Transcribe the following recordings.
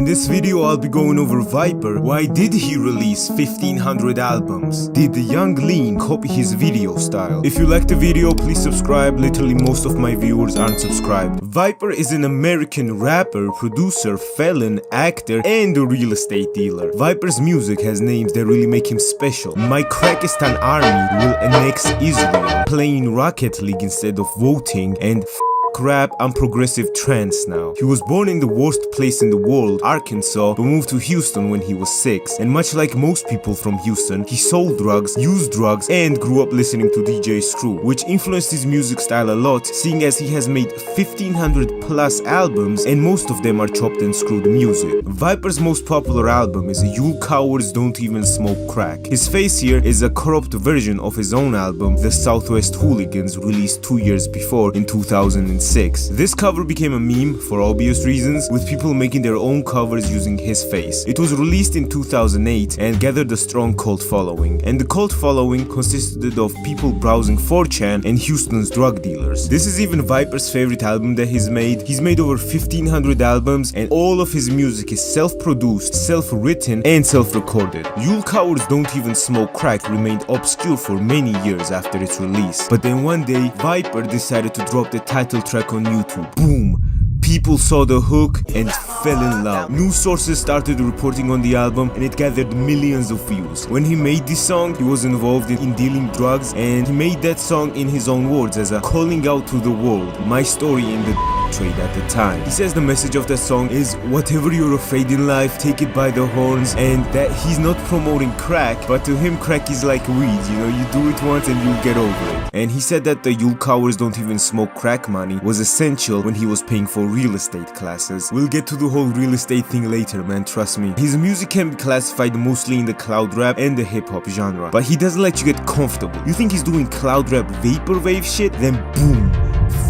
In this video I'll be going over Viper. Why did he release 1500 albums? Did the young lean copy his video style? If you like the video, please subscribe. Literally most of my viewers aren't subscribed. Viper is an American rapper, producer, felon, actor, and a real estate dealer. Viper's music has names that really make him special. My Kyrgyzstan army will annex Israel, playing Rocket League instead of voting, and rap and progressive trance now. He was born in the worst place in the world, Arkansas, but moved to Houston when he was 6. And much like most people from Houston, he sold drugs, used drugs, and grew up listening to DJ Screw, which influenced his music style a lot, seeing as he has made 1500 plus albums and most of them are chopped and screwed music. Viper's most popular album is You Cowards Don't Even Smoke Crack. His face here is a corrupt version of his own album, The Southwest Hooligans, released 2 years before in 2006. This cover became a meme for obvious reasons, with people making their own covers using his face. It was released in 2008 and gathered a strong cult following, and the cult following consisted of people browsing 4chan and Houston's drug dealers. This is even Viper's favorite album that he's made. He's made over 1500 albums and all of his music is self-produced, self-written, and self-recorded. You Cowards Don't Even Smoke Crack remained obscure for many years after its release, but then one day Viper decided to drop the title track on YouTube. Boom! People saw the hook and fell in love. News sources started reporting on the album and it gathered millions of views. When he made this song, he was involved in dealing drugs, and he made that song in his own words as a calling out to the world. My story in the trade at the time. He says the message of that song is whatever you're afraid in life, take it by the horns, and that he's not promoting crack, but to him crack is like weed, you know, you do it once and you'll get over it. And he said that the You Cowards Don't Even Smoke Crack money was essential when he was paying for real estate classes. We'll get to the whole real estate thing later, man, trust me. His music can be classified mostly in the cloud rap and the hip hop genre, but he doesn't let you get comfortable. You think he's doing cloud rap vaporwave shit? Then boom!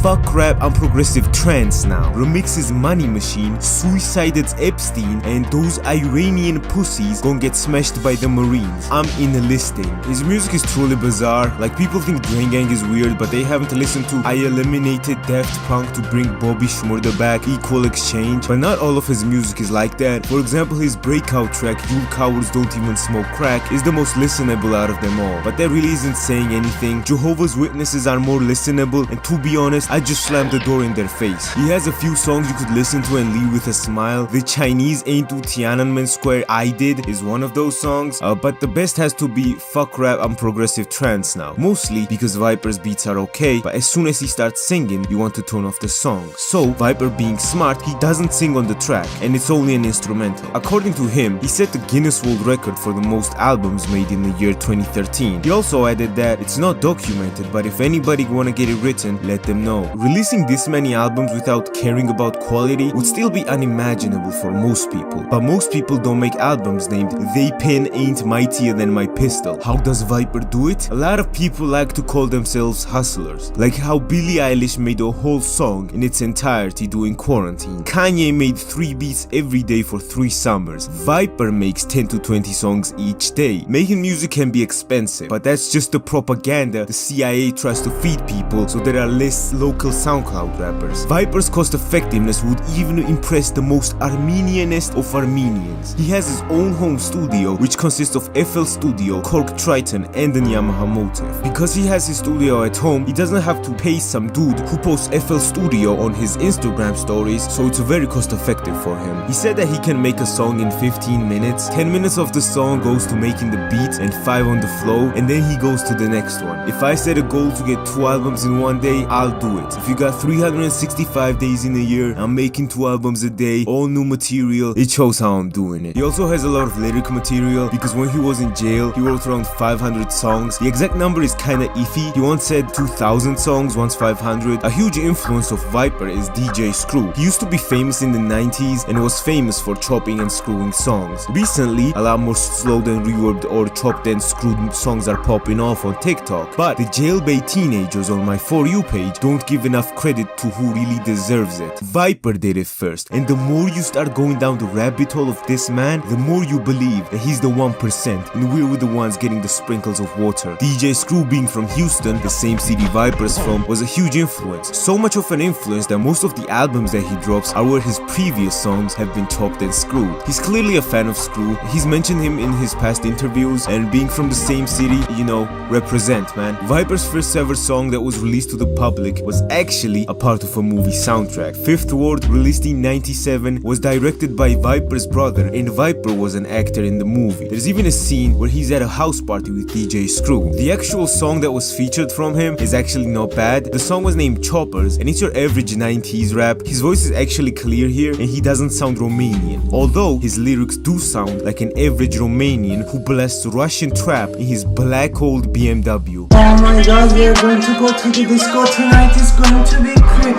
Fuck rap and progressive trance now. Remixes Money Machine, suicided Epstein, and those Iranian pussies gon' get smashed by the Marines. I'm enlisting. His music is truly bizarre. Like, people think Drain Gang is weird, but they haven't listened to I Eliminated Daft Punk to Bring Bobby Shmurda Back, Equal Exchange. But not all of his music is like that. For example, his breakout track You Cowards Don't Even Smoke Crack is the most listenable out of them all, but that really isn't saying anything. Jehovah's Witnesses are more listenable, and to be honest, I just slammed the door in their face. He has a few songs you could listen to and leave with a smile. The Chinese Ain't Do Tiananmen Square I Did is one of those songs, but the best has to be Fuck Rap and Progressive Trance now. Mostly because Viper's beats are okay, but as soon as he starts singing, you want to turn off the song. So, Viper being smart, he doesn't sing on the track, and it's only an instrumental. According to him, he set the Guinness World Record for the most albums made in the year 2013. He also added that it's not documented, but if anybody wanna get it written, let them know. Releasing this many albums without caring about quality would still be unimaginable for most people. But most people don't make albums named They Pen Ain't Mightier Than My Pistol. How does Viper do it? A lot of people like to call themselves hustlers. Like how Billie Eilish made a whole song in its entirety during quarantine. Kanye made 3 beats every day for 3 summers. Viper makes 10 to 20 songs each day. Making music can be expensive, but that's just the propaganda the CIA tries to feed people so there are less local SoundCloud rappers. Viper's cost effectiveness would even impress the most Armenianist of Armenians. He has his own home studio, which consists of FL Studio, Korg Triton, and an Yamaha motive. Because he has his studio at home, he doesn't have to pay some dude who posts FL Studio on his Instagram stories, so it's very cost effective for him. He said that he can make a song in 15 minutes. 10 minutes of the song goes to making the beat and 5 on the flow, and then he goes to the next one. If I set a goal to get 2 albums in one day, I'll do it. If you got 365 days in a year, I'm making 2 albums a day, all new material. It shows how I'm doing it. He also has a lot of lyric material because when he was in jail, he wrote around 500 songs. The exact number is kinda iffy. He once said 2000 songs, once 500. A huge influence of Viper is DJ Screw. He used to be famous in the 90s and was famous for chopping and screwing songs. Recently, a lot more slowed and reverbed or chopped and screwed songs are popping off on TikTok, but the jailbait teenagers on my For You page don't don't give enough credit to who really deserves it. Viper did it first, and the more you start going down the rabbit hole of this man, the more you believe that he's the 1% and we're the ones getting the sprinkles of water. DJ Screw, being from Houston, the same city Viper's from, was a huge influence. So much of an influence that most of the albums that he drops are where his previous songs have been chopped and screwed. He's clearly a fan of Screw. He's mentioned him in his past interviews, and being from the same city, you know, represent, man. Viper's first ever song that was released to the public was actually a part of a movie soundtrack. Fifth Ward, released in '97, was directed by Viper's brother, and Viper was an actor in the movie. There's even a scene where he's at a house party with DJ Screw. The actual song that was featured from him is actually not bad. The song was named Choppers, and it's your average 90s rap. His voice is actually clear here, and he doesn't sound Romanian, although his lyrics do sound like an average Romanian who blasts Russian trap in his black old BMW. Oh my god, we are going to go to the disco tonight, it's going to be great.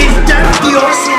Is that the awesome?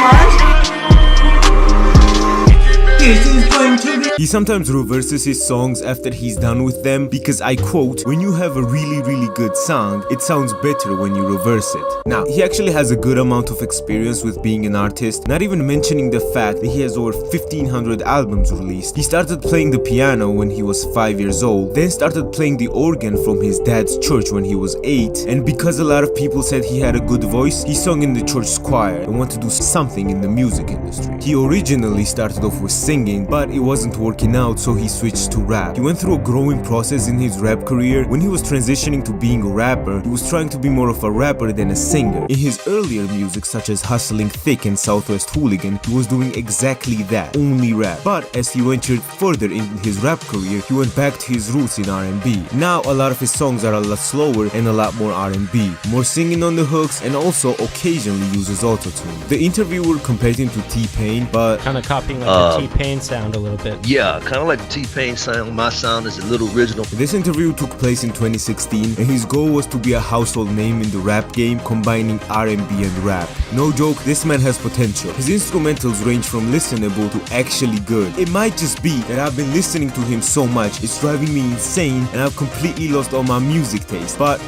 This is going to be... He sometimes reverses his songs after he's done with them because, I quote, "When you have a really good sound, it sounds better when you reverse it." Now, he actually has a good amount of experience with being an artist, not even mentioning the fact that he has over 1,500 albums released. He started playing the piano when he was 5 years old, then started playing the organ from his dad's church when he was 8, and because a lot of people said he had a good voice, he sung in the church choir and wanted to do something in the music industry. He originally started off with singing, but it wasn't working out, so he switched to rap. He went through a growing process in his rap career. When he was transitioning to being a rapper, he was trying to be more of a rapper than a singer. In his earlier music, such as Hustling Thick and Southwest Hooligan, he was doing exactly that, only rap. But as he ventured further in his rap career, he went back to his roots in R&B. Now a lot of his songs are a lot slower and a lot more R&B, more singing on the hooks, and also occasionally uses autotune. The interviewer compared him to T-Pain, but kind of copying like the T-Pain sound a little bit. Yeah, kind of like the T-Pain sound. My sound is a little original. This interview took place in 2016, and his goal was to be a household name in the rap game, combining R&B and rap. No joke, this man has potential. His instrumentals range from listenable to actually good. It might just be that I've been listening to him so much, it's driving me insane, and I've completely lost all my music taste. But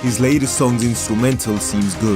his latest song's instrumental seems good.